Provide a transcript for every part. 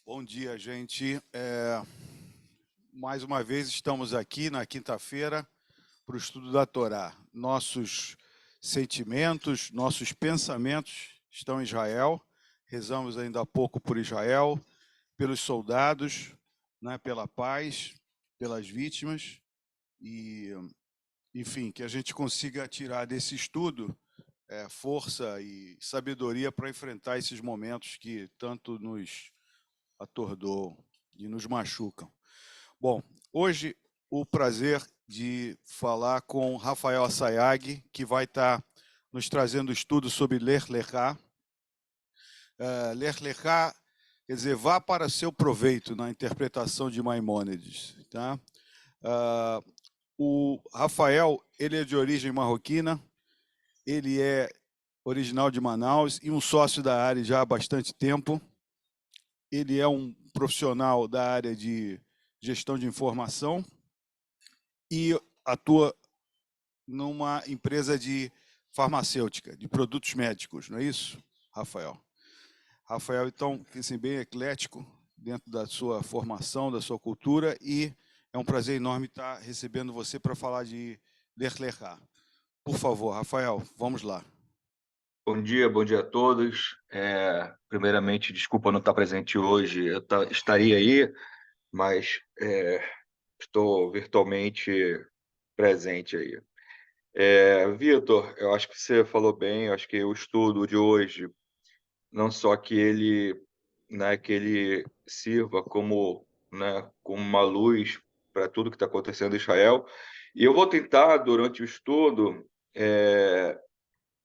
Bom dia, gente. Mais uma vez estamos aqui na quinta-feira para o estudo da Torá. Nossos sentimentos, nossos pensamentos estão em Israel. Rezamos ainda há pouco por Israel, pelos soldados, né, pela paz, pelas vítimas e, enfim, que a gente consiga tirar desse estudo força e sabedoria para enfrentar esses momentos que tanto nos atordoam e nos machucam. Bom, hoje o prazer de falar com Rafael Assayag, que vai estar nos trazendo estudo sobre Ler Lechá. Ler Lechá, quer dizer, vá para seu proveito na interpretação de Maimônides. Tá? O Rafael, ele é de origem marroquina, ele é original de Manaus e um sócio da área já há bastante tempo. Ele é um profissional da área de gestão de informação e atua numa empresa de farmacêutica, de produtos médicos, não é isso, Rafael? Rafael, então, assim, bem eclético dentro da sua formação, da sua cultura, e é um prazer enorme estar recebendo você para falar de Ler Lechá. Por favor, Rafael, vamos lá. Bom dia a todos. Primeiramente, desculpa não estar presente hoje. Estaria aí, mas estou virtualmente presente aí. Vitor, eu acho que você falou bem. Eu acho que o estudo de hoje, não só que ele sirva como, né, como uma luz para tudo que está acontecendo em Israel. E eu vou tentar, durante o estudo,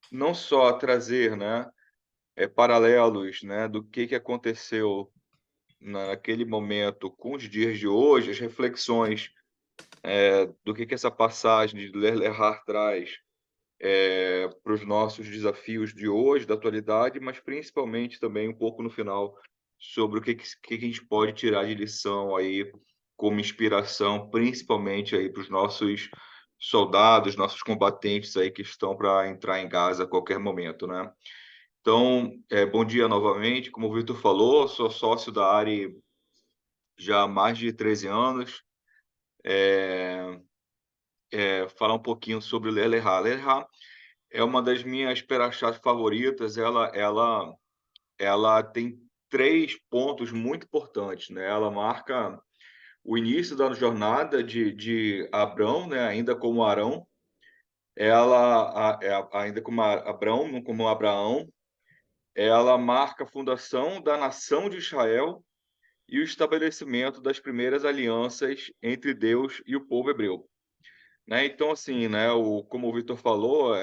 não só trazer, né, paralelos, né, do que aconteceu naquele momento com os dias de hoje, as reflexões, do que essa passagem de Ler Lehar traz, para os nossos desafios de hoje, da atualidade, mas principalmente também um pouco no final sobre o que a gente pode tirar de lição aí como inspiração, principalmente aí para os nossos soldados, nossos combatentes aí que estão para entrar em Gaza a qualquer momento, né. Então, bom dia novamente. Como o Vitor falou, sou sócio da ARI já há mais de 13 anos. Falar um pouquinho sobre o Lerlerá. Lerlerá é uma das minhas perachás favoritas. Ela tem 3 pontos muito importantes, né. Ela marca o início da jornada de Abrão, né, ainda como Arão. Ainda como Abrão, não como Abraão. Ela marca a fundação da nação de Israel e o estabelecimento das primeiras alianças entre Deus e o povo hebreu, né. Então, assim, né, como o Vitor falou,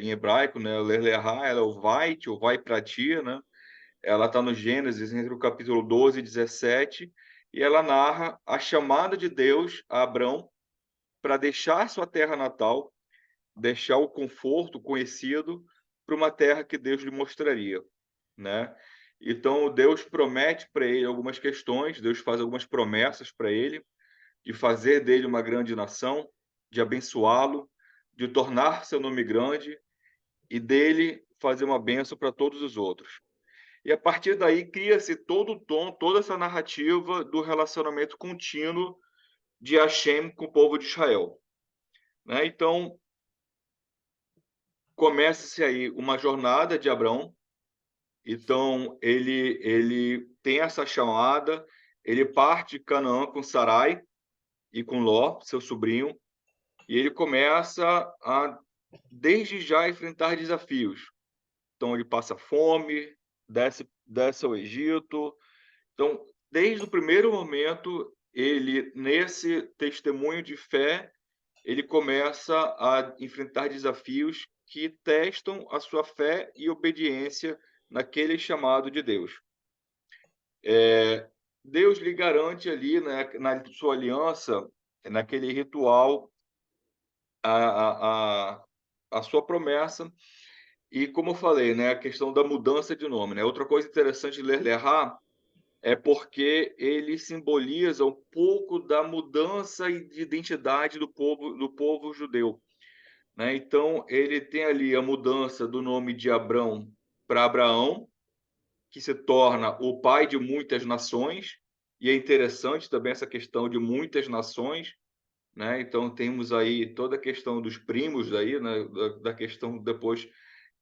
em hebraico, né, o Ler Leá, ela é o vai para ti, né. Ela está no Gênesis, entre o capítulo 12 e 17, e ela narra a chamada de Deus a Abrão para deixar sua terra natal, deixar o conforto conhecido, para uma terra que Deus lhe mostraria, né. Então Deus promete para ele algumas questões, Deus faz algumas promessas para ele, de fazer dele uma grande nação, de abençoá-lo, de tornar seu nome grande e dele fazer uma bênção para todos os outros. E a partir daí cria-se todo o tom, toda essa narrativa do relacionamento contínuo de Hashem com o povo de Israel, né. Então, começa-se aí uma jornada de Abrão. Então ele tem essa chamada, ele parte de Canaã com Sarai e com Ló, seu sobrinho, e ele começa a, desde já, enfrentar desafios. Então ele passa fome, desce ao Egito. Então, desde o primeiro momento, ele, nesse testemunho de fé, ele começa a enfrentar desafios que testam a sua fé e obediência naquele chamado de Deus. Deus lhe garante ali, né, na sua aliança, naquele ritual, a a a a sua promessa. E como eu falei, né, a questão da mudança de nome, né. Outra coisa interessante de Ler Leá é porque ele simboliza um pouco da mudança de identidade do povo judeu, né. Então ele tem ali a mudança do nome de Abrão para Abraão, que se torna o pai de muitas nações, e é interessante também essa questão de muitas nações, né? Então temos aí toda a questão dos primos aí, né? Da questão depois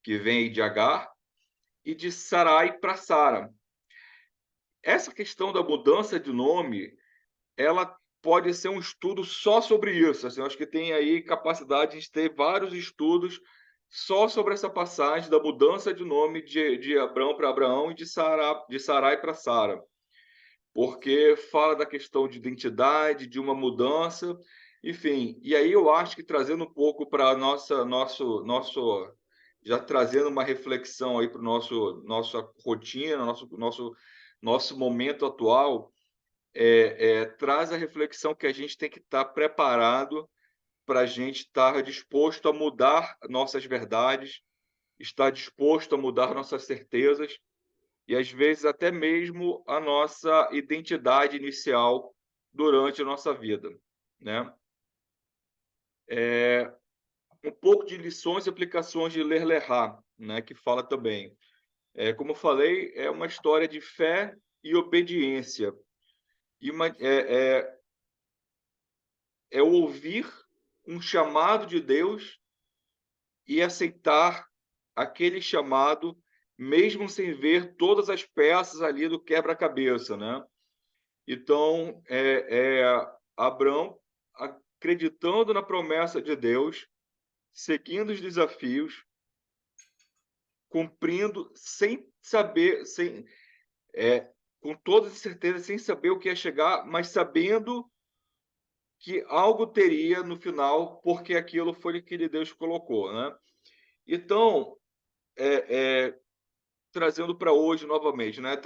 que vem aí de Agar, e de Sarai para Sara. Essa questão da mudança de nome, ela pode ser um estudo só sobre isso. Assim, eu acho que tem aí capacidade de ter vários estudos só sobre essa passagem da mudança de nome de Abrão para Abraão e de Sarai para Sara, porque fala da questão de identidade, de uma mudança, enfim. E aí eu acho que trazendo um pouco para nosso já trazendo uma reflexão aí para o nossa rotina, nosso momento atual, traz a reflexão que a gente tem que estar preparado para a gente estar disposto a mudar nossas verdades, estar disposto a mudar nossas certezas e, às vezes, até mesmo a nossa identidade inicial durante a nossa vida, né? Um pouco de lições e aplicações de Ler Lerá, né, que fala também. Como eu falei, é uma história de fé e obediência. E é ouvir um chamado de Deus e aceitar aquele chamado, mesmo sem ver todas as peças ali do quebra-cabeça, né? Então, Abrão, acreditando na promessa de Deus, seguindo os desafios, cumprindo sem saber, com toda certeza, sem saber o que ia chegar, mas sabendo que algo teria no final, porque aquilo foi o que Deus colocou, né? Então, trazendo para hoje novamente, né?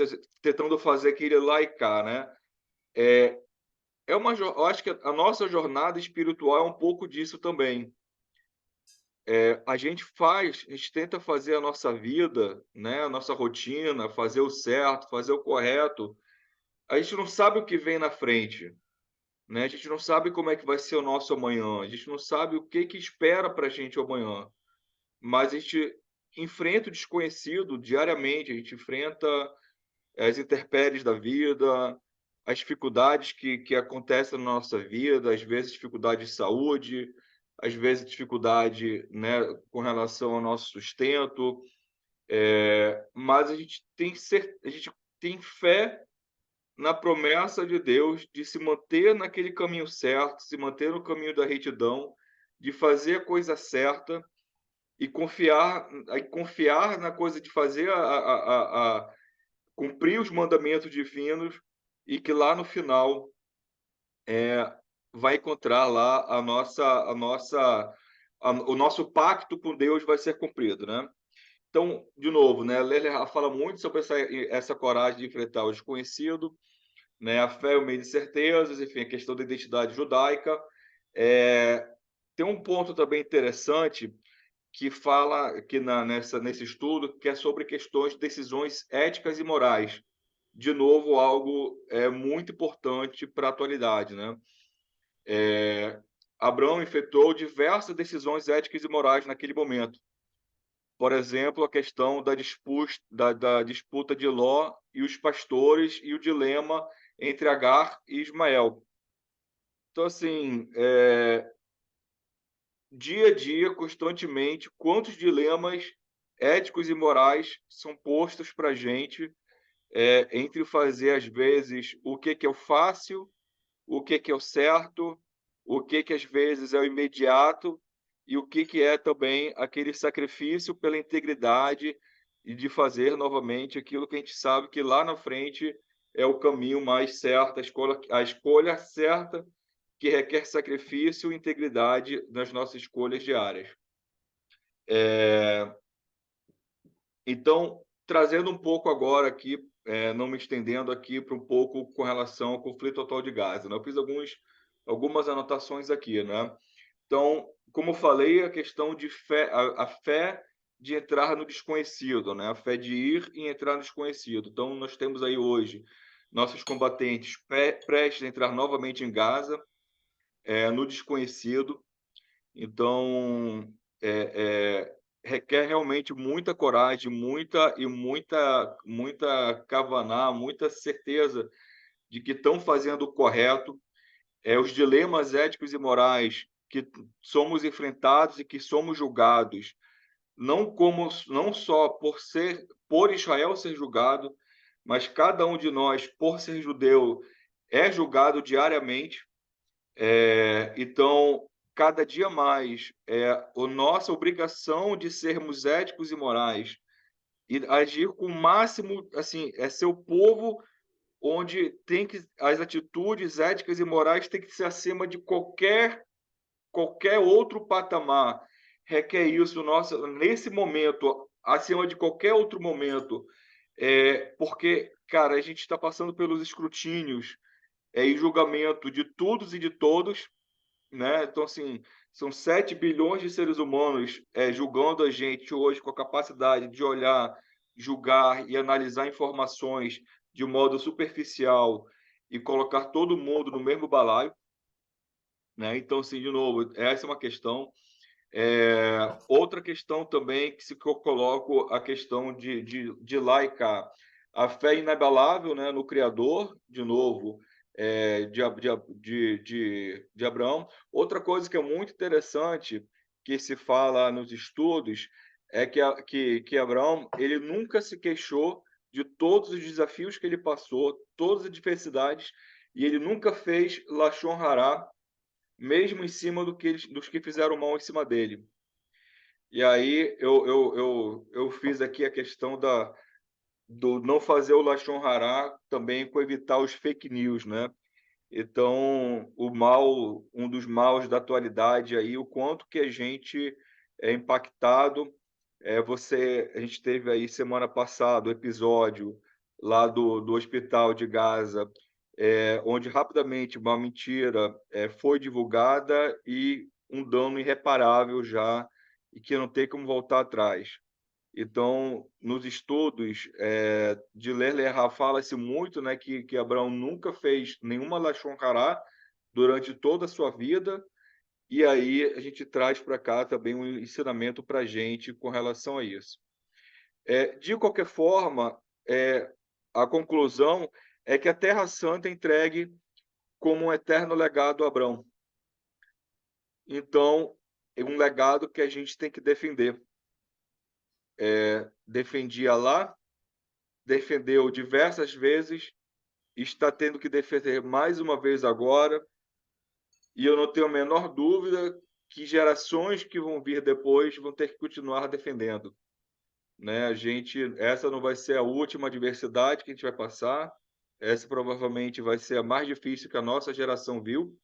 Tentando fazer aquele lá e cá, né? Eu acho que a nossa jornada espiritual é um pouco disso também. A gente tenta fazer a nossa vida, né? A nossa rotina, fazer o certo, fazer o correto. A gente não sabe o que vem na frente, né? A gente não sabe como é que vai ser o nosso amanhã. A gente não sabe o que espera para a gente amanhã. Mas a gente enfrenta o desconhecido diariamente. A gente enfrenta as intempéries da vida, as dificuldades que acontecem na nossa vida, às vezes dificuldade de saúde, às vezes dificuldade, né, com relação ao nosso sustento, mas a gente tem fé na promessa de Deus de se manter naquele caminho certo, se manter no caminho da retidão, de fazer a coisa certa e confiar na coisa de fazer cumprir os mandamentos divinos e que lá no final vai encontrar lá o nosso pacto com Deus vai ser cumprido, né? Então, de novo, né, Lele fala muito sobre essa coragem de enfrentar o desconhecido, né, a fé é o meio de certezas, enfim, a questão da identidade judaica. Tem um ponto também interessante que fala que nesse estudo, que é sobre questões de decisões éticas e morais. De novo, algo muito importante para a atualidade, né? Abraão efetuou diversas decisões éticas e morais naquele momento. Por exemplo, a questão da disputa de Ló e os pastores e o dilema entre Agar e Ismael. Então, assim, dia a dia, constantemente, quantos dilemas éticos e morais são postos para a gente entre fazer, às vezes, o que é o fácil, o que é o certo, o que às vezes é o imediato e o que é também aquele sacrifício pela integridade e de fazer novamente aquilo que a gente sabe que lá na frente é o caminho mais certo, a escolha certa que requer sacrifício e integridade nas nossas escolhas diárias. Então, trazendo um pouco agora aqui, não me estendendo aqui para um pouco com relação ao conflito atual de Gaza, né? Eu fiz algumas anotações aqui, né? Então, como eu falei, a questão de fé, a fé de entrar no desconhecido, né? A fé de ir e entrar no desconhecido. Então, nós temos aí hoje nossos combatentes prestes a entrar novamente em Gaza, no desconhecido. Então, requer realmente muita coragem, muita kavaná, muita certeza de que estão fazendo o correto. Os dilemas éticos e morais que somos enfrentados e que somos julgados, não só por Israel ser julgado, mas cada um de nós, por ser judeu, é julgado diariamente. Então, cada dia mais, é a nossa obrigação de sermos éticos e morais e agir com o máximo, assim, é ser o povo onde tem que as atitudes éticas e morais têm que ser acima de qualquer outro patamar. Requer isso nossa nesse momento, acima de qualquer outro momento, porque, cara, a gente está passando pelos escrutínios, e julgamento de todos e de todos, né? Então, assim, são 7 bilhões de seres humanos julgando a gente hoje com a capacidade de olhar, julgar e analisar informações de um modo superficial e colocar todo mundo no mesmo balaio, né? Então, assim, de novo, essa é uma questão. Outra questão também que eu coloco a questão de lá e cá. A fé inabalável, né, no Criador, de novo, de Abraão. Outra coisa que é muito interessante, que se fala nos estudos, é que Abraão ele nunca se queixou de todos os desafios que ele passou, todas as adversidades, e ele nunca fez Lashon Hará, mesmo em cima dos que fizeram mal em cima dele. E aí eu fiz aqui a questão do não fazer o Lashon Hará também com evitar os fake news, né? Então, um dos maus da atualidade aí, o quanto que a gente é impactado. A gente teve aí semana passada o episódio lá do hospital de Gaza, onde rapidamente uma mentira foi divulgada e um dano irreparável já, e que não tem como voltar atrás. Então, nos estudos de Ler Le'Rá fala-se muito, né, que Abraão nunca fez nenhuma Lashon Hará durante toda a sua vida, e aí a gente traz para cá também um ensinamento para a gente com relação a isso. De qualquer forma, a conclusão é que a Terra Santa é entregue como um eterno legado a Abraão. Então, é um legado que a gente tem que defender. Defendia lá, defendeu diversas vezes, está tendo que defender mais uma vez agora, e eu não tenho a menor dúvida que gerações que vão vir depois vão ter que continuar defendendo, né? Essa não vai ser a última adversidade que a gente vai passar, essa provavelmente vai ser a mais difícil que a nossa geração viu,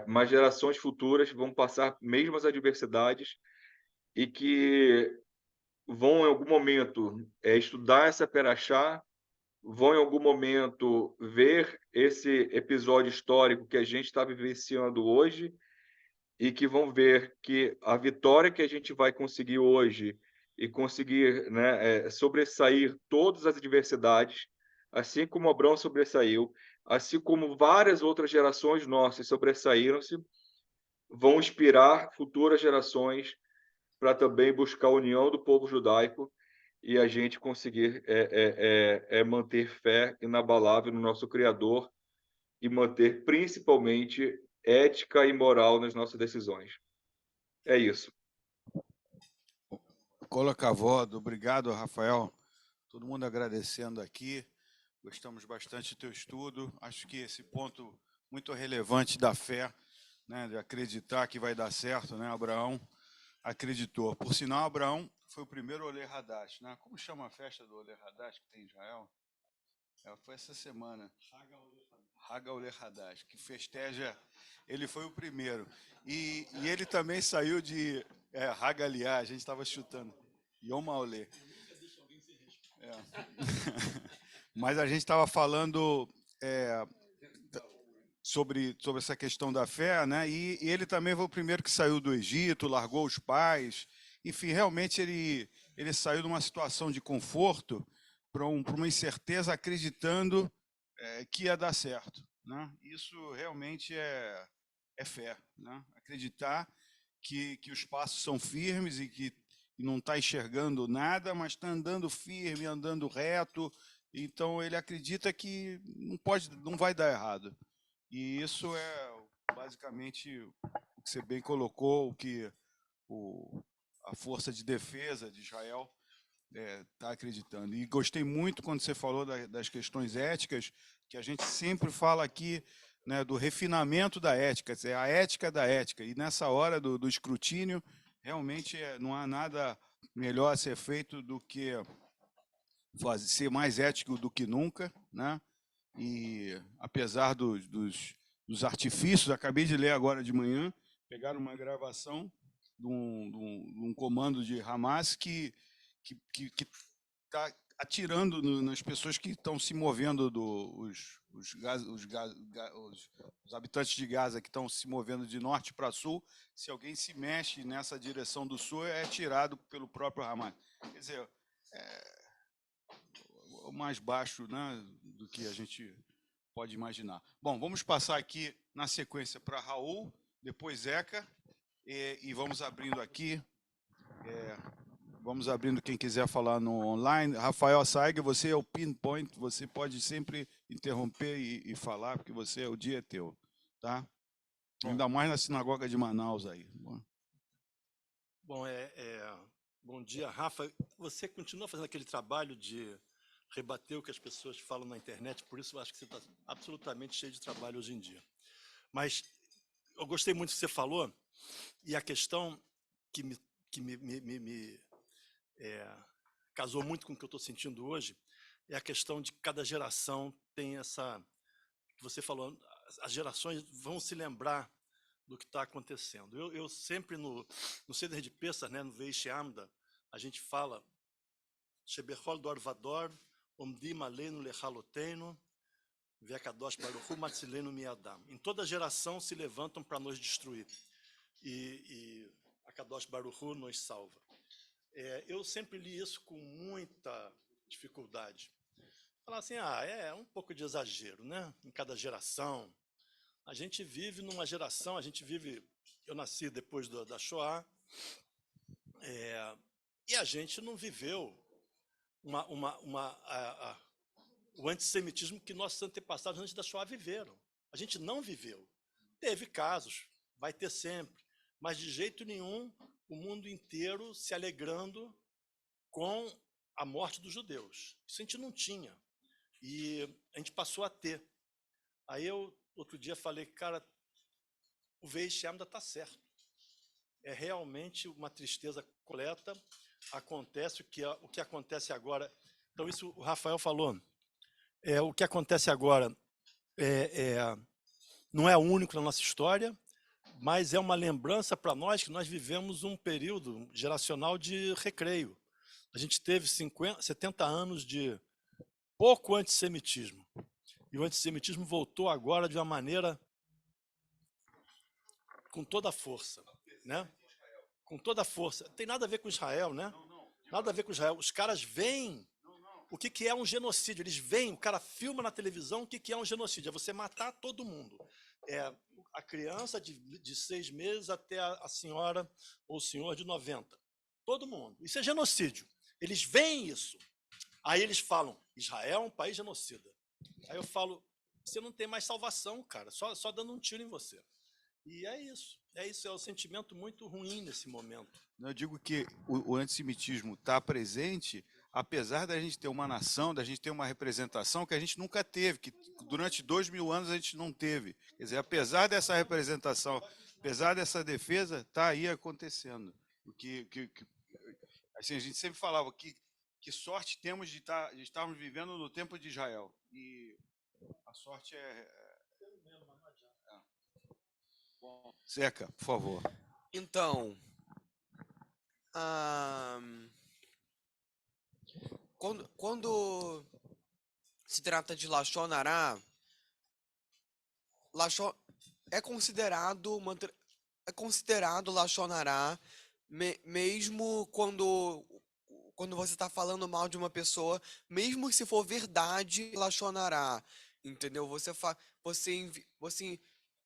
mas gerações futuras vão passar mesmas adversidades e que vão em algum momento estudar essa Perachá, vão em algum momento ver esse episódio histórico que a gente está vivenciando hoje e que vão ver que a vitória que a gente vai conseguir hoje e conseguir, né, sobressair todas as adversidades, assim como Abraão sobressaiu, assim como várias outras gerações nossas sobressaíram-se, vão inspirar futuras gerações para também buscar a união do povo judaico e a gente conseguir manter fé inabalável no nosso Criador e manter principalmente ética e moral nas nossas decisões. É isso. Colocavodo, obrigado, Rafael. Todo mundo agradecendo aqui. Gostamos bastante do teu estudo. Acho que esse ponto muito relevante da fé, né, de acreditar que vai dar certo, né? Abraão acreditou. Por sinal, Abraão foi o primeiro Olê Hadash, né? Como chama a festa do Olê Hadash que tem em Israel? Foi essa semana. Haga Olê Hadash, que festeja. Ele foi o primeiro. E ele também saiu de Haga Liá, a gente estava chutando. Yom Olê. Mas a gente estava falando sobre essa questão da fé, né? E ele também foi o primeiro que saiu do Egito, largou os pais. Enfim, realmente ele saiu de uma situação de conforto para uma incerteza, acreditando que ia dar certo, né? Isso realmente é fé, né? Acreditar que os passos são firmes e que não está enxergando nada, mas está andando firme, andando reto. Então ele acredita que não vai dar errado. E isso é basicamente o que você bem colocou, o que a força de defesa de Israel está acreditando. E gostei muito quando você falou das questões éticas, que a gente sempre fala aqui, né, do refinamento da ética, a ética da ética. E nessa hora do escrutínio, realmente não há nada melhor a ser feito do que ser mais ético do que nunca, né? E apesar dos artifícios, acabei de ler agora de manhã, pegaram uma gravação de um comando de Hamas que está atirando nas pessoas que estão se movendo, os habitantes de Gaza que estão se movendo de norte para sul. Se alguém se mexe nessa direção do sul, é atirado pelo próprio Hamas. Quer dizer, o mais baixo, né, do que a gente pode imaginar. Bom, vamos passar aqui na sequência para Raul, depois Zeca, e vamos abrindo aqui. Vamos abrindo quem quiser falar no online. Rafael Saig, você é o pinpoint, você pode sempre interromper e falar, porque o dia é teu, tá? Ainda mais na sinagoga de Manaus aí. Bom, bom dia, Rafa. Você continua fazendo aquele trabalho de rebater o que as pessoas falam na internet, por isso eu acho que você está absolutamente cheio de trabalho hoje em dia. Mas eu gostei muito do que você falou, e a questão que me casou muito com o que eu estou sentindo hoje é a questão de que cada geração tem essa... que você falou, as gerações vão se lembrar do que está acontecendo. Eu sempre no Seder de Pessah, né, no Veish Amda, a gente fala Shebechol Dor Vador, Omdim Aleinu Lechalotenu, Vekadosh Baruch Hu Matzilenu Miadam. Em toda geração se levantam para nos destruir. E a Kadosh Baruch Hu nos salva. Eu sempre li isso com muita dificuldade. Falar assim, é um pouco de exagero, né? Em cada geração. A gente vive numa geração, eu nasci depois da Shoah, e a gente não viveu o antissemitismo que nossos antepassados antes da Shoah viveram. A gente não viveu. Teve casos, vai ter sempre, mas de jeito nenhum o mundo inteiro se alegrando com a morte dos judeus. Isso a gente não tinha. E a gente passou a ter. Aí eu, outro dia, falei, cara, o Veish Amda está certo. É realmente uma tristeza completa. Acontece o que acontece agora. Então, isso o Rafael falou. O que acontece agora não é único na nossa história, mas é uma lembrança para nós que nós vivemos um período geracional de recreio. A gente teve 70 anos de pouco antissemitismo. E o antissemitismo voltou agora de uma maneira com toda a força, né? Com toda a força. Tem nada a ver com Israel, né? Nada a ver com Israel. Os caras veem o que é um genocídio. Eles veem, o cara filma na televisão o que é um genocídio. É você matar todo mundo. A criança de 6 meses até a senhora ou o senhor de 90. Todo mundo. Isso é genocídio. Eles veem isso. Aí eles falam, Israel é um país genocida. Aí eu falo, você não tem mais salvação, cara, só dando um tiro em você. E é isso, é um sentimento muito ruim nesse momento. Eu digo que o antissemitismo está presente, apesar da gente ter uma nação, da gente ter uma representação que a gente nunca teve, que durante 2000 anos a gente não teve. Quer dizer, apesar dessa representação, apesar dessa defesa, está aí acontecendo. Assim, a gente sempre falava que sorte temos de estarmos vivendo no tempo de Israel. E a sorte Bom, Zeca, por favor. Então, quando se trata de Lashon Hará, é considerado Lashon Hará, mesmo quando você está falando mal de uma pessoa, mesmo se for verdade, Lashon Hará, entendeu?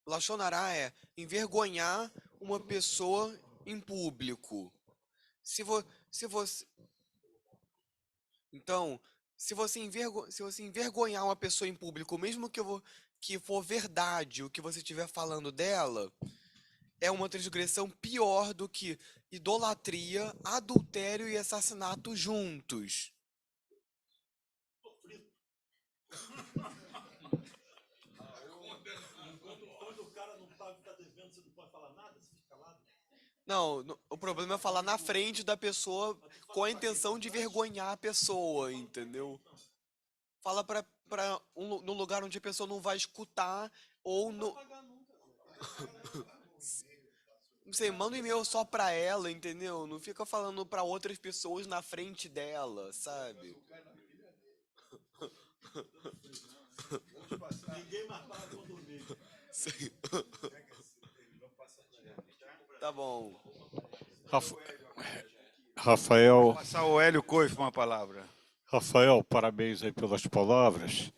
Lashon Hará é envergonhar uma pessoa em público. Se você Então, se você envergonhar uma pessoa em público, mesmo que for verdade o que você estiver falando dela, é uma transgressão pior do que idolatria, adultério e assassinato juntos. Quando o cara não tá devendo, você não pode falar nada, você fica calado. Não, o problema é falar na frente da pessoa com a intenção de vergonhar a pessoa, entendeu? Fala num lugar onde a pessoa não vai escutar ou no. Não sei, manda um e-mail só pra ela, entendeu? Não fica falando pra outras pessoas na frente dela, sabe? Ninguém mais para quando dormir. Sim. Tá bom. Rafael, Passar o Hélio Coif uma palavra. Rafael, parabéns aí pelas palavras.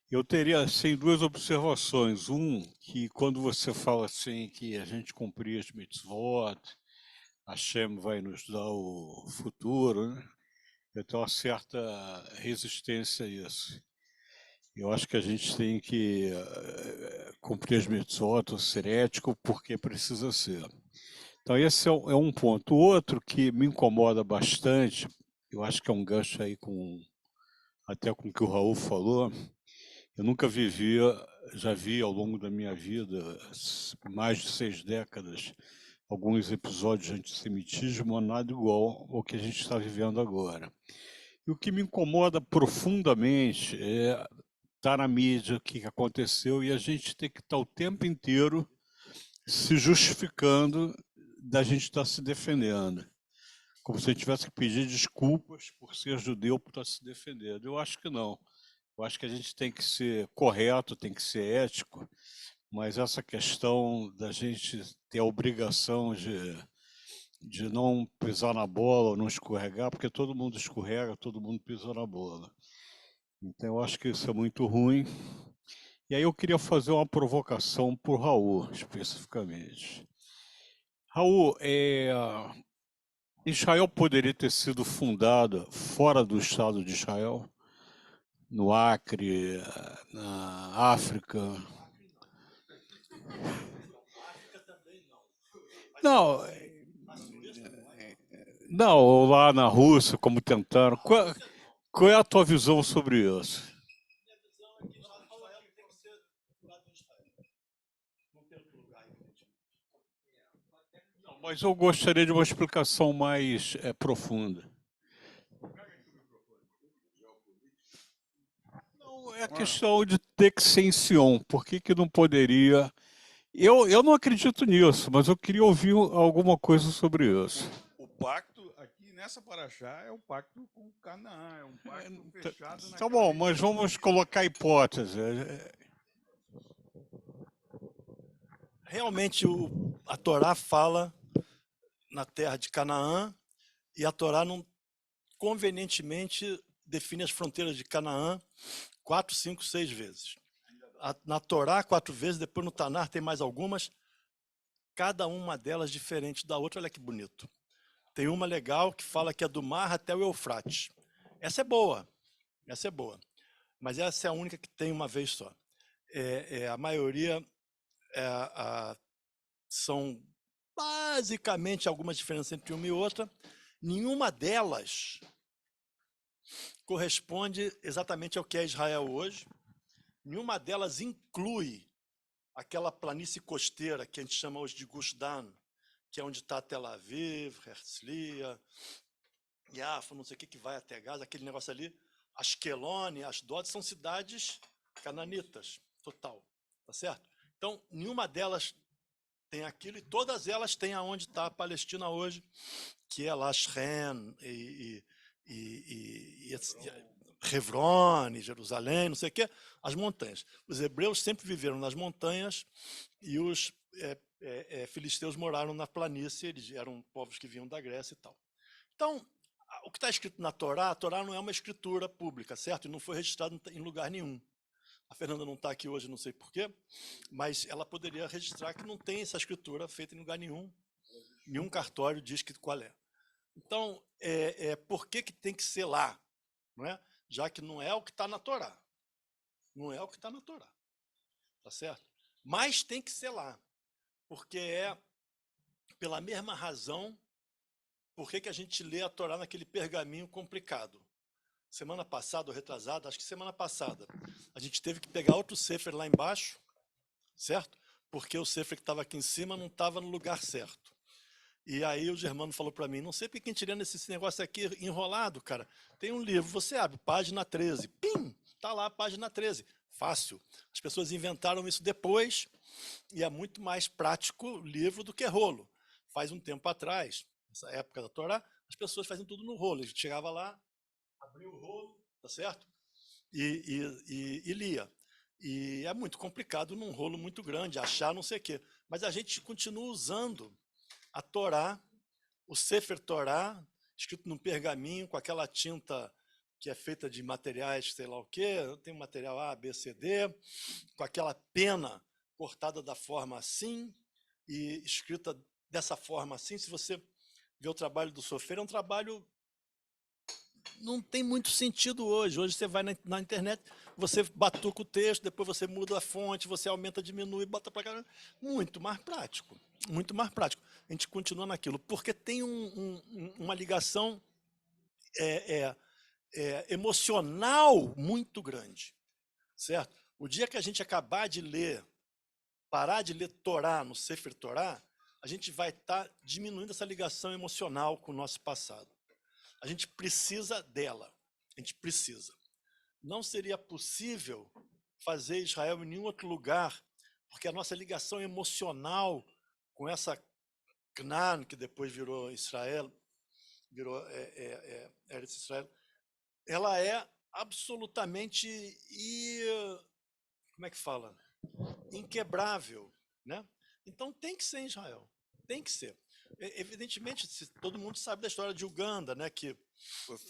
Eu teria, assim, duas observações. Que quando você fala assim que a gente cumprir as mitzvot, Hashem vai nos dar o futuro, né? Eu tenho uma certa resistência a isso. Eu acho que a gente tem que cumprir as mitzvot, ser ético, porque precisa ser. Então, esse é um ponto. O outro que me incomoda bastante, eu acho que é um gancho aí até com o que o Raul falou. Eu nunca já vi ao longo da minha vida, mais de 6 décadas, alguns episódios de antissemitismo, nada igual ao que a gente está vivendo agora. E o que me incomoda profundamente é estar na mídia, o que aconteceu, e a gente ter que estar o tempo inteiro se justificando da gente estar se defendendo. Como se a gente tivesse que pedir desculpas por ser judeu, por estar se defendendo. Eu acho que não. Eu acho que a gente tem que ser correto, tem que ser ético, mas essa questão da gente ter a obrigação de não pisar na bola ou não escorregar, porque todo mundo escorrega, todo mundo pisa na bola. Então eu acho que isso é muito ruim. E aí eu queria fazer uma provocação para o Raul, especificamente. Raul, Israel poderia ter sido fundada fora do Estado de Israel? No Acre, na África? Não, não, lá na Rússia, como tentaram. Qual é a tua visão sobre isso? Minha visão é que Israel tem que ser lugar de Israel. Não tem outro lugar, evidentemente. Não, mas eu gostaria de uma explicação mais profunda. Não, é a questão de ter que ser em Sion. Por que não poderia? Eu não acredito nisso, mas eu queria ouvir alguma coisa sobre isso. O pacto aqui nessa paraxá é o pacto com Canaã, é um pacto fechado Tá bom, mas vamos colocar hipótese. Realmente, a Torá fala na terra de Canaã e a Torá não convenientemente define as fronteiras de Canaã 4, 5, 6 vezes. Na Torá, 4 vezes, depois no Tanar tem mais algumas, cada uma delas diferente da outra. Olha que bonito. Tem uma legal que fala que é do mar até o Eufrates. Essa é boa, mas essa é a única que tem uma vez só. A maioria são basicamente algumas diferenças entre uma e outra. Nenhuma delas corresponde exatamente ao que é Israel hoje. Nenhuma delas inclui aquela planície costeira que a gente chama hoje de Gush Dan, que é onde está Tel Aviv, Herzliya, Yafa, não sei o que vai até Gaza, aquele negócio ali. Ashkelon, Ashdod são cidades cananitas, total, tá certo? Então, nenhuma delas tem aquilo, e todas elas têm aonde está a Palestina hoje, que é lá Shem e Hebron, Jerusalém, não sei o quê, as montanhas. Os hebreus sempre viveram nas montanhas e os filisteus moraram na planície, eles eram povos que vinham da Grécia e tal. Então, o que está escrito na Torá, a Torá não é uma escritura pública, certo? E não foi registrado em lugar nenhum. A Fernanda não está aqui hoje, não sei porquê, mas ela poderia registrar que não tem essa escritura feita em lugar nenhum. Nenhum cartório diz qual é. Então, por que tem que ser lá? Não é? Já que não é o que está na Torá. Não é o que está na Torá. Tá certo? Mas tem que ser lá. Porque é pela mesma razão por que a gente lê a Torá naquele pergaminho complicado. Semana passada, ou retrasada, acho que semana passada, a gente teve que pegar outro sefer lá embaixo, certo? Porque o sefer que estava aqui em cima não estava no lugar certo. E aí o Germano falou para mim, não sei por que tirando esse negócio aqui enrolado, cara. Tem um livro, você abre, página 13. Pim! Tá lá, página 13. Fácil. As pessoas inventaram isso depois e é muito mais prático livro do que rolo. Faz um tempo atrás, nessa época da Torá, as pessoas faziam tudo no rolo. A gente chegava lá, abria o rolo, tá certo? E lia. E é muito complicado num rolo muito grande, achar não sei o quê. Mas a gente continua usando a Torá, o Sefer Torá, escrito num pergaminho, com aquela tinta que é feita de materiais, sei lá o quê, tem material A, B, C, D, com aquela pena cortada da forma assim e escrita dessa forma assim. Se você vê o trabalho do Sofer, é um trabalho não tem muito sentido hoje. Hoje você vai na internet, você batuca o texto, depois você muda a fonte, você aumenta, diminui, bota para cá. Muito mais prático. Muito mais prático. A gente continua naquilo, porque tem uma ligação emocional muito grande, certo? O dia que a gente acabar de ler, parar de ler Torá no Sefer Torá, a gente vai estar diminuindo essa ligação emocional com o nosso passado. A gente precisa dela. A gente precisa. Não seria possível fazer Israel em nenhum outro lugar, porque a nossa ligação emocional com essa Canaan, que depois virou Israel, virou Eretz Israel, ela é absolutamente como é que fala? Inquebrável, né? Então tem que ser em Israel. Tem que ser. Evidentemente, todo mundo sabe da história de Uganda, né? Que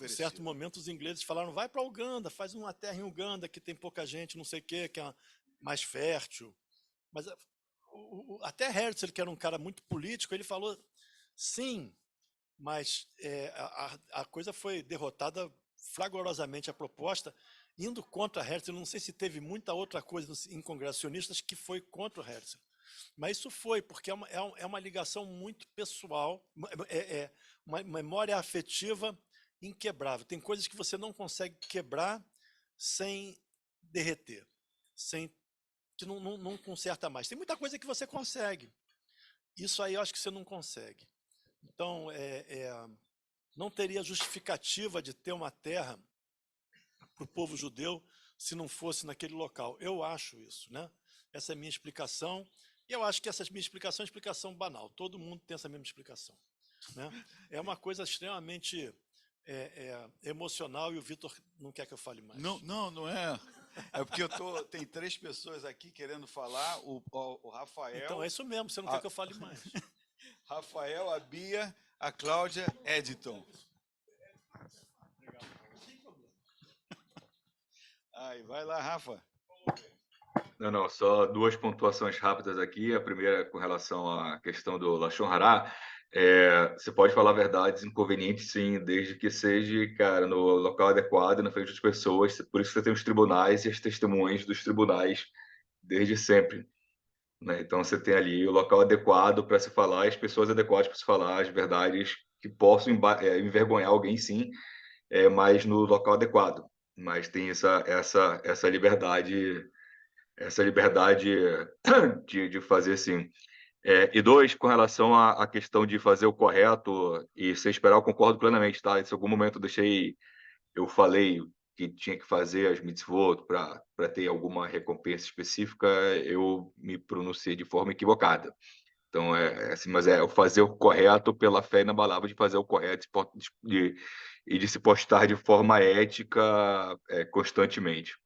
em certo momento os ingleses falaram, vai para Uganda, faz uma terra em Uganda que tem pouca gente, não sei o quê, que é mais fértil. Mas até Herzl, que era um cara muito político, ele falou, sim, mas a coisa foi derrotada fragorosamente, a proposta, indo contra Herzl. Não sei se teve muita outra coisa em congressionistas que foi contra o Herzl. Mas isso foi, porque é uma ligação muito pessoal, uma memória afetiva inquebrável. Tem coisas que você não consegue quebrar sem derreter, que não conserta mais. Tem muita coisa que você consegue. Isso aí eu acho que você não consegue. Então, não teria justificativa de ter uma terra para o povo judeu se não fosse naquele local. Eu acho isso, né? Essa é a minha explicação. E eu acho que essa minha explicação é uma explicação banal. Todo mundo tem essa mesma explicação, né? É uma coisa extremamente emocional e o Vitor não quer que eu fale mais. Não é. É porque tem 3 pessoas aqui querendo falar, o Rafael... Então é isso mesmo, você não quer que eu fale mais. Rafael, a Bia, a Cláudia, Editon. Aí, vai lá, Rafa. Não, só 2 pontuações rápidas aqui. A primeira com relação à questão do Lashon Hara. Você pode falar verdades inconvenientes, sim, desde que seja, cara, no local adequado, na frente das pessoas. Por isso você tem os tribunais e as testemunhas dos tribunais desde sempre, né? Então você tem ali o local adequado para se falar, as pessoas adequadas para se falar, as verdades que possam envergonhar alguém, sim, mas no local adequado. Mas tem essa liberdade de fazer assim. E 2, com relação à questão de fazer o correto e se esperar, eu concordo plenamente, tá? Se em algum momento eu falei que tinha que fazer as mitzvot para ter alguma recompensa específica, eu me pronunciei de forma equivocada. Então, assim, mas o fazer o correto pela fé inabalável de fazer o correto e de se postar de forma ética constantemente.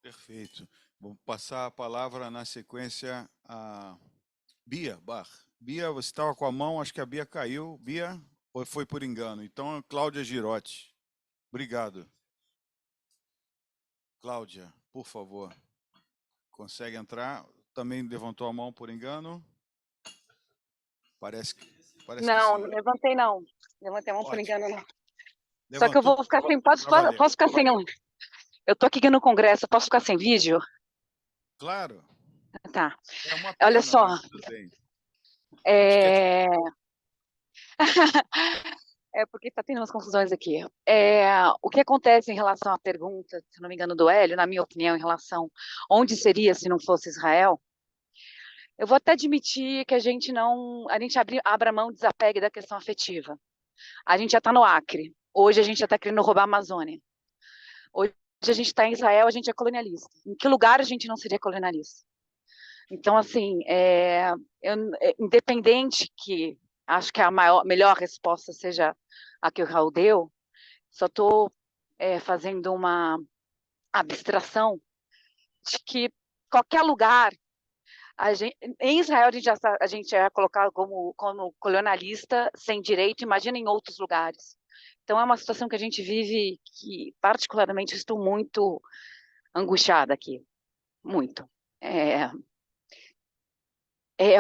Perfeito. Vou passar a palavra na sequência a Bia Bar. Bia, você estava com a mão, acho que a Bia caiu. Bia, ou foi por engano? Então, Cláudia Girotti. Obrigado. Cláudia, por favor. Consegue entrar? Também levantou a mão por engano? Parece que Não, sim. não levantei não. Levantei a mão por Ótimo. engano, não. Só que eu Levantou vou ficar sem. Posso pra valer. ficar sem. Eu tô aqui no Congresso, posso ficar sem vídeo? Claro. Tá. É uma Olha pena, só. mas tudo bem. A gente quer É porque está tendo umas confusões aqui. O que acontece em relação à pergunta, se não me engano, do Hélio, na minha opinião, em relação onde seria se não fosse Israel, eu vou até admitir que a gente abra mão, desapegue da questão afetiva. A gente já está no Acre. Hoje a gente já está querendo roubar a Amazônia. Hoje a gente está em Israel, a gente é colonialista. Em que lugar a gente não seria colonialista? Então, assim, independente que acho que a melhor resposta seja a que o Raul deu, só estou fazendo uma abstração de que qualquer lugar, em Israel a gente é colocado como colonialista sem direito, imagina em outros lugares. Então é uma situação que a gente vive que, particularmente, estou muito angustiada aqui, muito.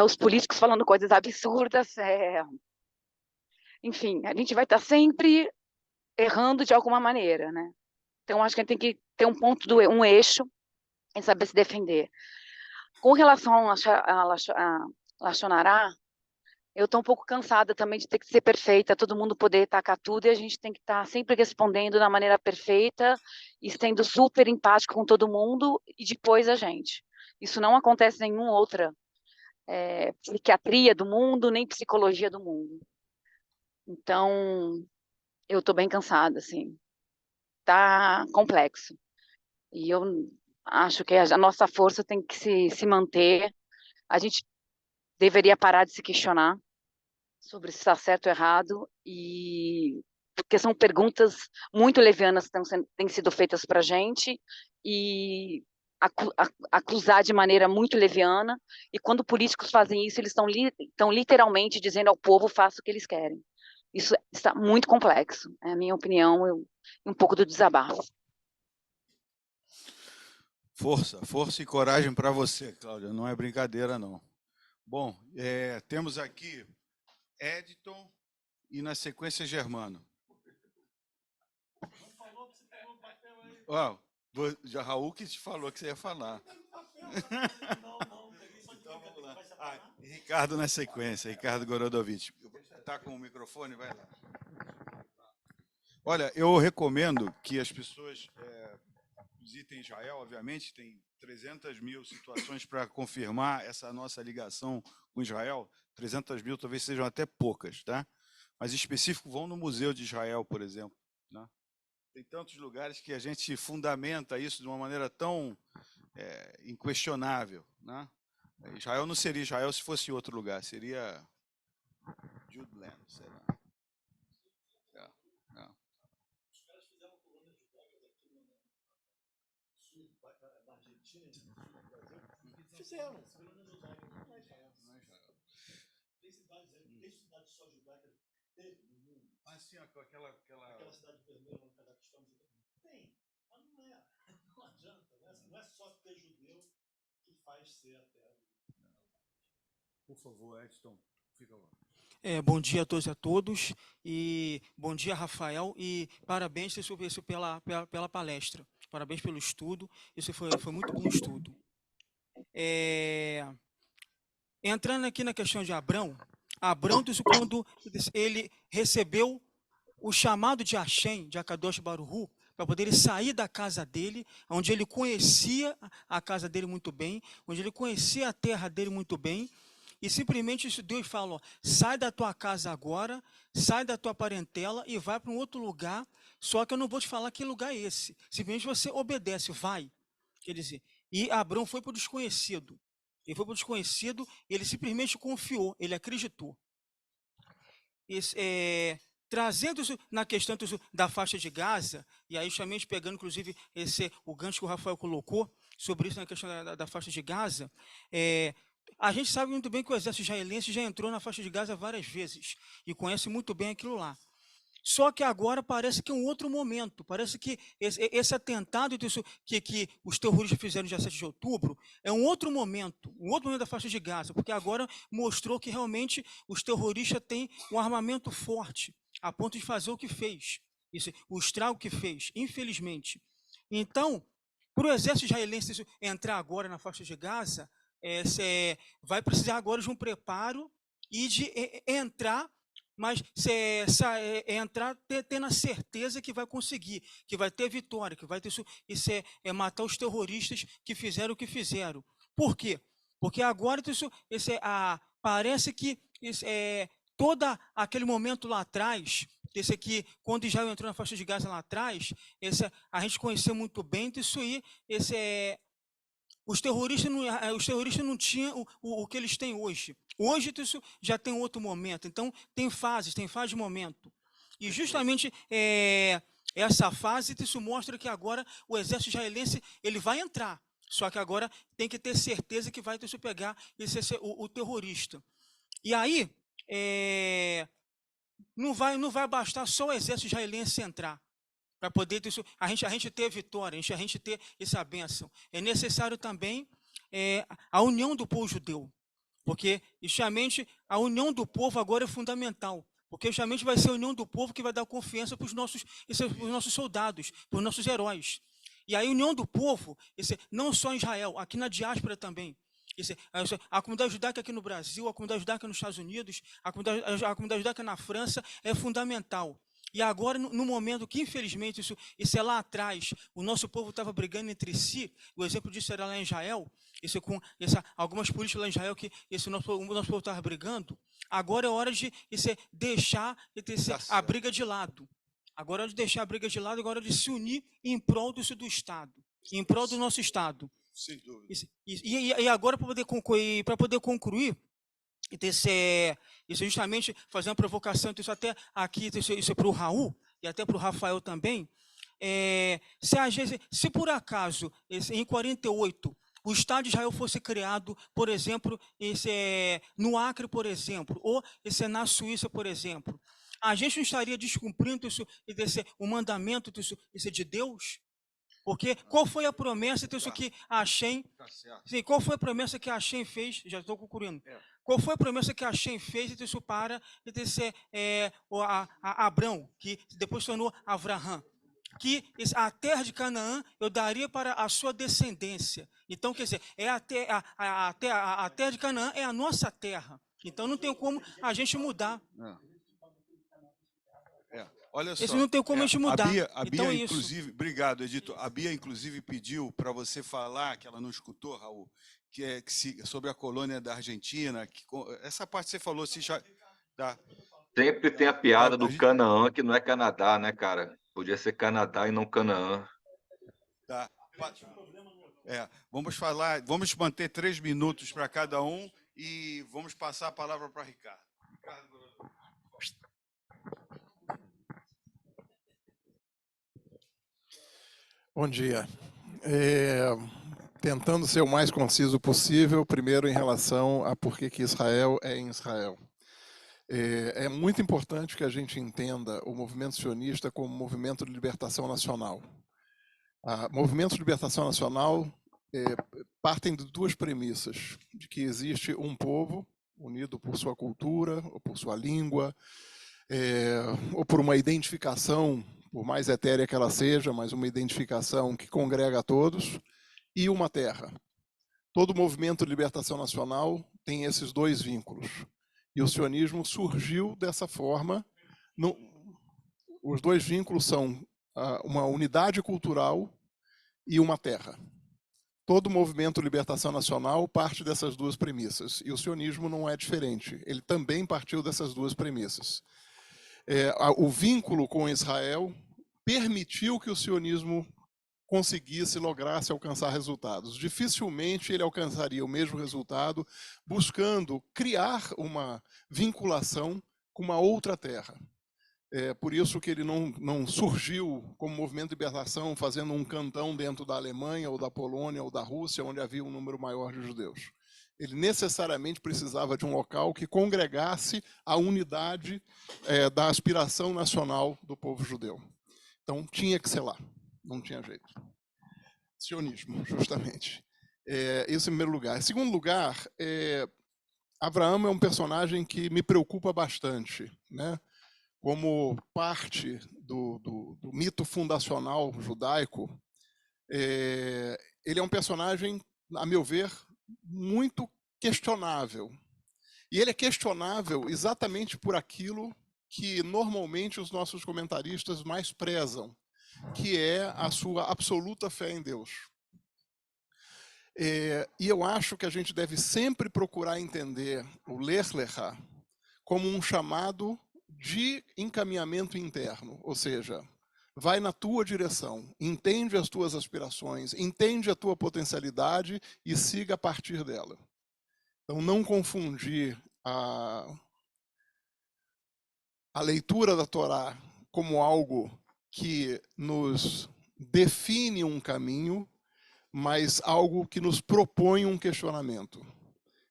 Os políticos falando coisas absurdas, enfim, a gente vai estar sempre errando de alguma maneira, né? Então acho que a gente tem que ter um eixo em saber se defender. Com relação a Lashon Hara, eu estou um pouco cansada também de ter que ser perfeita, todo mundo poder tacar tudo, e a gente tem que estar sempre respondendo da maneira perfeita e sendo super empático com todo mundo, e depois a gente. Isso não acontece em nenhuma outra psiquiatria do mundo, nem psicologia do mundo. Então, eu estou bem cansada, assim. Tá complexo. E eu acho que a nossa força tem que se manter. A gente deveria parar de se questionar sobre se está certo ou errado, porque são perguntas muito levianas que têm sido feitas para a gente, e acusar de maneira muito leviana, e quando políticos fazem isso, eles estão literalmente dizendo ao povo, faça o que eles querem. Isso está muito complexo, é a minha opinião, um pouco do desabafo. Força e coragem para você, Cláudia, não é brincadeira, não. Bom, temos aqui Editon e, na sequência, Germano. Já Raul que te falou que você ia falar. Então vamos lá. Ricardo na sequência, Ricardo Gorodovitch. Está com o microfone? Vai lá. Olha, eu recomendo que as pessoas visitem Israel, obviamente, tem 300 mil situações para confirmar essa nossa ligação com Israel. 300 mil talvez sejam até poucas, tá? Mas, em específico, vão no Museu de Israel, por exemplo. Né? Tem tantos lugares que a gente fundamenta isso de uma maneira tão inquestionável. Né? Israel não seria Israel se fosse outro lugar, seria Judeland, sei lá. Os caras fizeram colônia judaica daqui no sul da Argentina, no sul do Brasil. Fizeram colônia judaica não é Israel. Tem cidades aí, tem cidades só judaicas teve no mundo. Sim, aquela cidade vermelha no Cazaquistão. Tem, mas não é. Não adianta, né? Não é só ter judeu que faz ser a terra. Por favor, Edson, fica lá. Bom dia a todos e a todos, e bom dia, Rafael, e parabéns pela palestra, parabéns pelo estudo, isso foi muito bom estudo. Entrando aqui na questão de Abrão, quando ele recebeu o chamado de Hashem, de Akadosh Baruch Hu, para poder sair da casa dele, onde ele conhecia a casa dele muito bem, onde ele conhecia a terra dele muito bem, e simplesmente Deus falou, sai da tua casa agora, sai da tua parentela e vai para um outro lugar, só que eu não vou te falar que lugar é esse. Simplesmente você obedece, vai. Quer dizer, e Abrão foi para o desconhecido. Ele foi para o desconhecido, ele simplesmente confiou, ele acreditou. Trazendo isso na questão da faixa de Gaza, e aí justamente pegando, inclusive, o gancho que o Rafael colocou, sobre isso na questão da faixa de Gaza, a gente sabe muito bem que o exército israelense já entrou na faixa de Gaza várias vezes e conhece muito bem aquilo lá. Só que agora parece que é um outro momento, parece que esse atentado que os terroristas fizeram no dia 7 de outubro é um outro momento da faixa de Gaza, porque agora mostrou que realmente os terroristas têm um armamento forte, a ponto de fazer o que fez, o estrago que fez, infelizmente. Então, para o exército israelense entrar agora na faixa de Gaza, vai precisar agora de um preparo e de entrar, mas entrar tendo a certeza que vai conseguir, que vai ter vitória, que vai ter matar os terroristas que fizeram o que fizeram. Por quê? Porque agora parece que todo aquele momento lá atrás, quando Israel entrou na faixa de Gaza lá atrás, a gente conheceu muito bem isso aí, os terroristas não tinham o que eles têm hoje. Hoje isso já tem outro momento. Então, tem fase de momento. E justamente essa fase, isso mostra que agora o exército israelense ele vai entrar. Só que agora tem que ter certeza que vai pegar o terrorista. E aí, não vai bastar só o exército israelense entrar. Para poder a gente ter vitória, a gente ter essa bênção. É necessário também a união do povo judeu, porque justamente a união do povo agora é fundamental, porque justamente vai ser a união do povo que vai dar confiança para os nossos soldados, para os nossos heróis. E a união do povo, não só em Israel, aqui na diáspora também. A comunidade judaica aqui no Brasil, a comunidade judaica nos Estados Unidos, a comunidade judaica na França é fundamental. E agora, no momento que, infelizmente, isso é lá atrás, o nosso povo estava brigando entre si, o exemplo disso era lá em Israel, algumas políticas lá em Israel que o nosso povo estava brigando, agora é hora de deixar a briga de lado. Agora é hora de deixar a briga de lado, agora é hora de se unir em prol do Estado, em prol do nosso Estado. Sem dúvida. E agora, para poder concluir, isso justamente fazer uma provocação, isso até aqui, isso é para o Raul e até para o Rafael também. Se por acaso, em 48, o Estado de Israel fosse criado, por exemplo, no Acre, por exemplo, ou na Suíça, por exemplo, a gente não estaria descumprindo o mandamento de Deus? Porque qual foi a promessa que Hashem... Sim, qual foi a promessa que Hashem fez? Já estou concluindo. Qual foi a promessa que Hashem fez para Abrão, que depois se tornou Avraham? Que a terra de Canaã eu daria para a sua descendência. Então, quer dizer, a terra de Canaã é a nossa terra. Então, não tem como a gente mudar. Olha só, isso não tem como a gente mudar. A Bia então, inclusive, obrigado, Edito. A Bia, inclusive, pediu para você falar, que ela não escutou, Raul, sobre a colônia da Argentina. Essa parte você falou, se já... Sempre tem a piada do Canaã, que não é Canadá, né, cara? Podia ser Canadá e não Canaã. Tá. Vamos manter 3 minutos para cada um e vamos passar a palavra para Ricardo. Bom dia. Tentando ser o mais conciso possível, primeiro em relação a por que Israel é em Israel. É muito importante que a gente entenda o movimento sionista como movimento de libertação nacional. Movimentos de libertação nacional partem de 2 premissas, de que existe um povo unido por sua cultura, ou por sua língua, ou por uma identificação, por mais etérea que ela seja, mas uma identificação que congrega a todos, e uma terra. Todo movimento de libertação nacional tem esses 2 vínculos. E o sionismo surgiu dessa forma. Os 2 vínculos são uma unidade cultural e uma terra. Todo movimento de libertação nacional parte dessas 2 premissas. E o sionismo não é diferente. Ele também partiu dessas 2 premissas. O vínculo com Israel permitiu que o sionismo lograsse alcançar resultados. Dificilmente ele alcançaria o mesmo resultado buscando criar uma vinculação com uma outra terra. Por isso que ele não surgiu como movimento de libertação fazendo um cantão dentro da Alemanha, ou da Polônia, ou da Rússia, onde havia um número maior de judeus. Ele necessariamente precisava de um local que congregasse a unidade da aspiração nacional do povo judeu. Então, tinha que ser lá. Não tinha jeito. Sionismo, justamente. Isso em primeiro lugar. Em segundo lugar, Abraão é um personagem que me preocupa bastante, né? Como parte do mito fundacional judaico, ele é um personagem, a meu ver, muito questionável. E ele é questionável exatamente por aquilo que normalmente os nossos comentaristas mais prezam, que é a sua absoluta fé em Deus. E eu acho que a gente deve sempre procurar entender o Lech Lecha como um chamado de encaminhamento interno, ou seja, vai na tua direção, entende as tuas aspirações, entende a tua potencialidade e siga a partir dela. Então, não confundir a leitura da Torá como algo que nos define um caminho, mas algo que nos propõe um questionamento.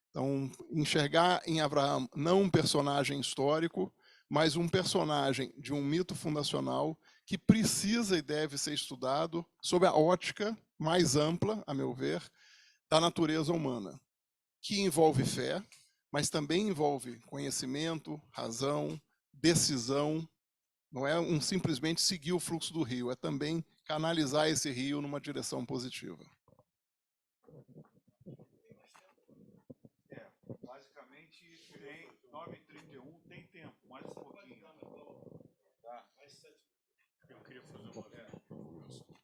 Então, enxergar em Abraão não um personagem histórico, mas um personagem de um mito fundacional que precisa e deve ser estudado sob a ótica mais ampla, a meu ver, da natureza humana, que envolve fé, mas também envolve conhecimento, razão, decisão. Não é simplesmente seguir o fluxo do rio, é também canalizar esse rio numa direção positiva. Basicamente, tem 9h31, tem tempo, mais um pouquinho. Tá? Eu queria fazer uma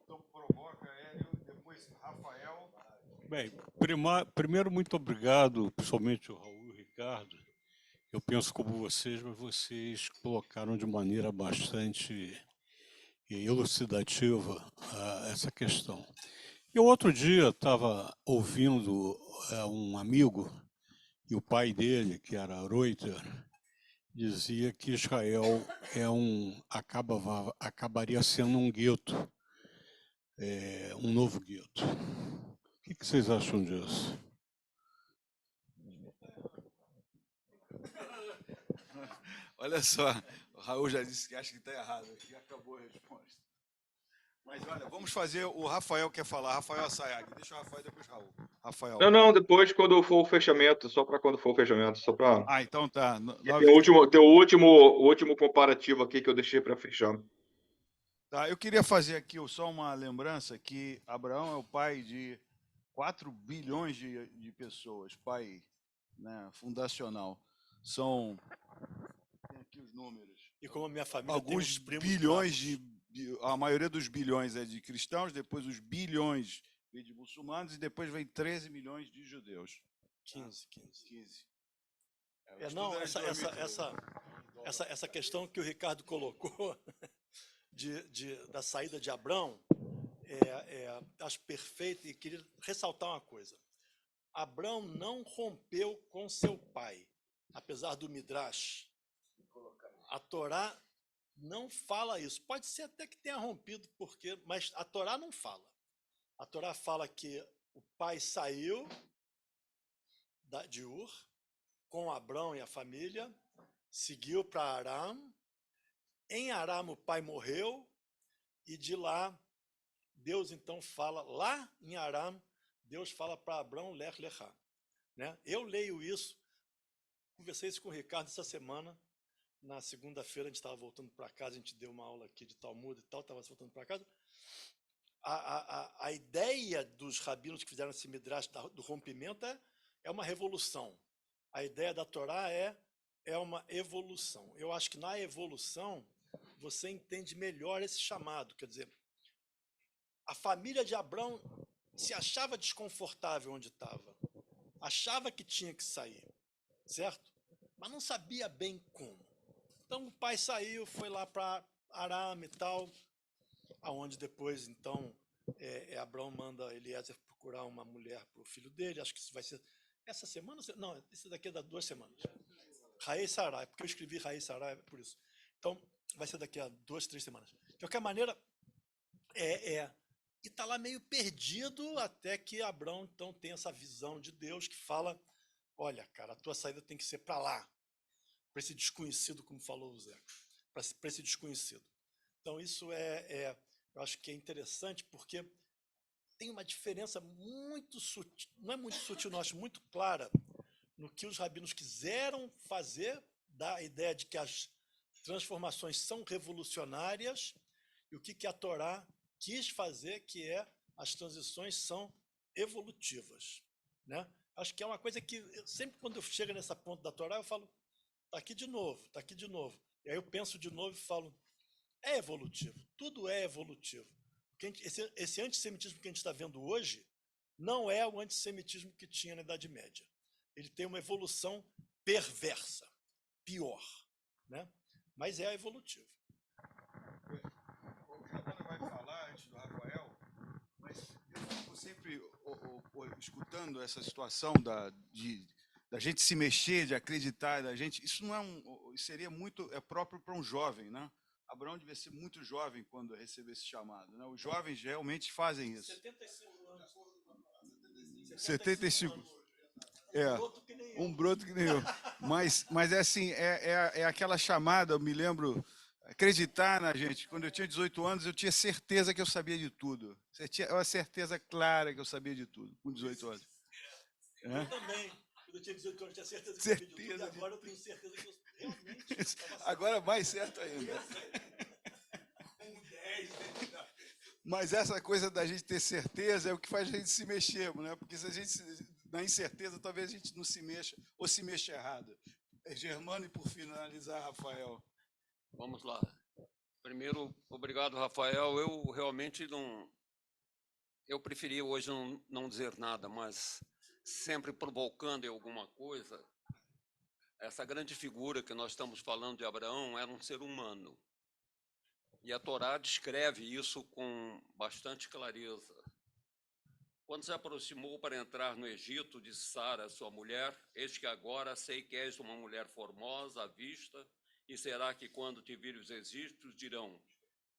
Então, provoca, Hélio, depois Rafael. Bem, primeiro, muito obrigado, principalmente o Raul e o Ricardo. Eu penso como vocês, mas vocês colocaram de maneira bastante elucidativa essa questão. Eu outro dia estava ouvindo um amigo, e o pai dele, que era Reuter, dizia que Israel acabaria sendo um gueto, um novo gueto. O que vocês acham disso? Olha só, o Raul já disse que acha que está errado aqui, acabou a resposta. Mas olha, vamos fazer, o Rafael quer falar, Rafael Sayag, deixa o Rafael depois o Raul. Rafael. Não, depois quando for o fechamento, só para quando for o fechamento, só para... Então tá. Tem o último comparativo aqui que eu deixei para fechar. Tá, eu queria fazer aqui só uma lembrança que Abraão é o pai de 4 bilhões de pessoas, pai, né, fundacional. São, tem aqui os números. E como a minha família alguns tem uns primos bilhões bravos. a maioria dos bilhões é de cristãos, depois os bilhões vem de muçulmanos e depois vem 13 milhões de judeus. 15. Não, essa questão que o Ricardo colocou da saída de Abrão, acho perfeito, e queria ressaltar uma coisa. Abrão não rompeu com seu pai, apesar do Midrash. A Torá não fala isso. Pode ser até que tenha rompido, mas a Torá não fala. A Torá fala que o pai saiu de Ur com Abrão e a família, seguiu para Aram. Em Aram o pai morreu e de lá Deus então fala, lá em Aram, Deus fala para Abrão Lech Lechá. Né? Eu leio isso, conversei isso com o Ricardo essa semana. Na segunda-feira a gente estava voltando para casa, a gente deu uma aula aqui de Talmud e tal, estava voltando para casa. A ideia dos rabinos que fizeram esse midrash do rompimento é uma revolução. A ideia da Torá é uma evolução. Eu acho que na evolução você entende melhor esse chamado. Quer dizer, a família de Abrão se achava desconfortável onde estava, achava que tinha que sair, certo? Mas não sabia bem como. Então o pai saiu, foi lá para Aram e tal, aonde depois, então, Abrão manda Eliezer procurar uma mulher para o filho dele. Acho que isso vai ser essa semana. Não, isso daqui é da 2 semanas. Raí Sarai, porque eu escrevi Raí Sarai, é por isso. Então, vai ser daqui a 2, 3 semanas. De qualquer maneira, e está lá meio perdido até que Abrão, então, tem essa visão de Deus que fala olha, cara, a tua saída tem que ser para lá, para esse desconhecido, como falou o Zé, para esse desconhecido. Então, isso eu acho que é interessante, porque tem uma diferença muito sutil, não é muito sutil, não, acho muito clara, no que os rabinos quiseram fazer, da ideia de que as transformações são revolucionárias, e o que a Torá quis fazer, que as transições são evolutivas, né? Acho que é uma coisa que, sempre quando eu chego nessa ponta da Torá, eu falo, está aqui de novo, está aqui de novo. E aí eu penso de novo e falo, é evolutivo, tudo é evolutivo. Esse antissemitismo que a gente está vendo hoje não é o antissemitismo que tinha na Idade Média. Ele tem uma evolução perversa, pior, né? Mas é evolutivo. O Giovana vai falar antes do Rafael, mas eu fico sempre escutando essa situação da gente se mexer, de acreditar, da gente. Isso não é seria muito próprio para um jovem, né? Abraão devia ser muito jovem quando receber esse chamado, né? Os jovens realmente fazem isso. 75 anos. 75. Um Um broto que nem eu. Mas é assim, é aquela chamada, eu me lembro, acreditar na gente. Quando eu tinha 18 anos, eu tinha certeza que eu sabia de tudo. Eu tinha uma certeza clara que eu sabia de tudo, com 18 anos. Eu também. Quando eu tinha 18 anos, eu tinha certeza que eu sabia de tudo. E agora eu tenho certeza que eu realmente estava certo. Agora mais certo ainda. Mas essa coisa da gente ter certeza é o que faz a gente se mexer, né? Porque se a gente, na incerteza, talvez a gente não se mexa, ou se mexa errado. Germano, e por finalizar, Rafael. Vamos lá. Primeiro, obrigado, Rafael. Eu realmente não... Eu preferi hoje não dizer nada, mas sempre provocando em alguma coisa. Essa grande figura que nós estamos falando de Abraão era um ser humano. E a Torá descreve isso com bastante clareza. Quando se aproximou para entrar no Egito, disse Sara, sua mulher, eis que agora sei que és uma mulher formosa à vista, e será que quando te virem os egípcios dirão,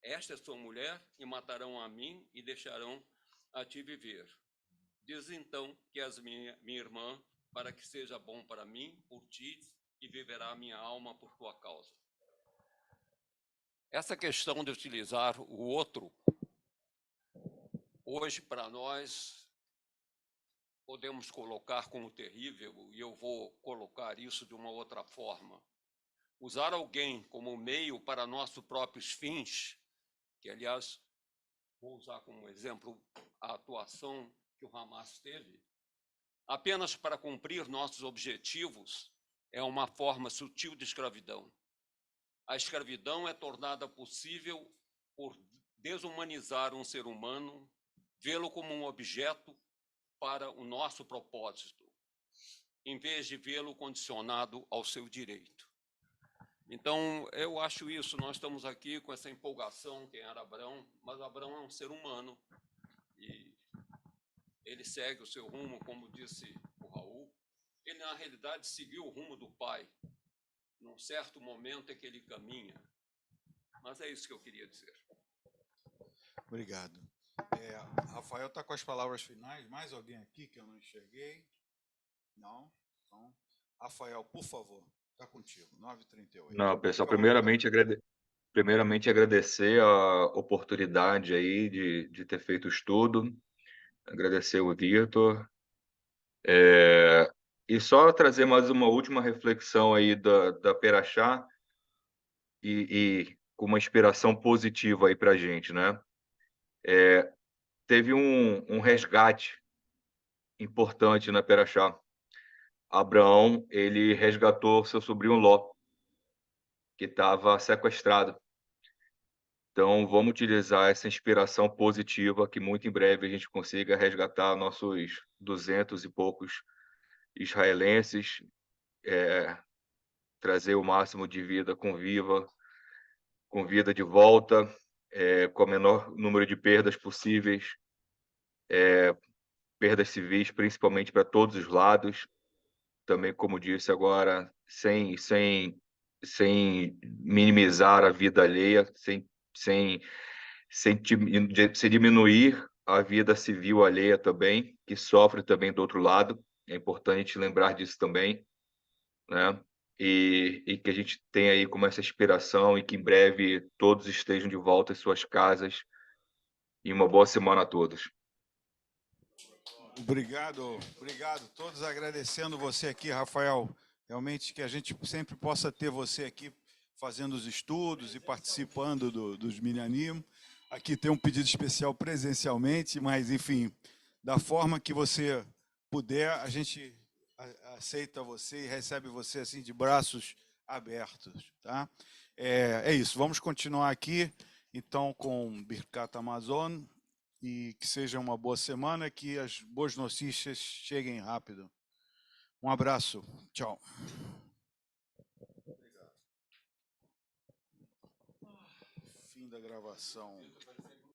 esta é sua mulher, e matarão a mim e deixarão a ti viver. Diz então que és minha irmã, para que seja bom para mim, por ti, e viverá a minha alma por tua causa. Essa questão de utilizar o outro, hoje, para nós, podemos colocar como terrível, e eu vou colocar isso de uma outra forma. Usar alguém como meio para nossos próprios fins, que, aliás, vou usar como exemplo a atuação que o Hamas teve, apenas para cumprir nossos objetivos, é uma forma sutil de escravidão. A escravidão é tornada possível por desumanizar um ser humano, vê-lo como um objeto para o nosso propósito, em vez de vê-lo condicionado ao seu direito. Então, eu acho isso, nós estamos aqui com essa empolgação, quem era Abraão, mas Abraão é um ser humano, e ele segue o seu rumo, como disse o Raul, ele, na realidade, seguiu o rumo do pai, num certo momento é que ele caminha. Mas é isso que eu queria dizer. Obrigado. Rafael está com as palavras finais. Mais alguém aqui que eu não enxerguei? Não? Então, Rafael, por favor, está contigo. 9h38. Não, pessoal, primeiramente agradecer a oportunidade aí de ter feito o estudo, agradecer o Vitor, e só trazer mais uma última reflexão aí da Perachá e com uma inspiração positiva aí para a gente, né? Teve um resgate importante na Perachá. Abraão, ele resgatou seu sobrinho Ló, que estava sequestrado. Então, vamos utilizar essa inspiração positiva que muito em breve a gente consiga resgatar nossos 200 e poucos israelenses, trazer o máximo de vida com vida de volta, com o menor número de perdas possíveis, perdas civis, principalmente para todos os lados, também, como disse agora, sem minimizar a vida alheia, sem diminuir a vida civil alheia também, que sofre também do outro lado. É importante lembrar disso também, né? E que a gente tenha aí como essa inspiração e que em breve todos estejam de volta às suas casas. E uma boa semana a todos. Obrigado, obrigado. Todos agradecendo você aqui, Rafael. Realmente que a gente sempre possa ter você aqui fazendo os estudos e participando dos Minianimo. Aqui tem um pedido especial presencialmente, mas, enfim, da forma que você puder, a gente aceita você e recebe você assim de braços abertos, tá? É isso, vamos continuar aqui, então, com Birkat Amazon, e que seja uma boa semana, que as boas notícias cheguem rápido. Um abraço, tchau. Fim da gravação.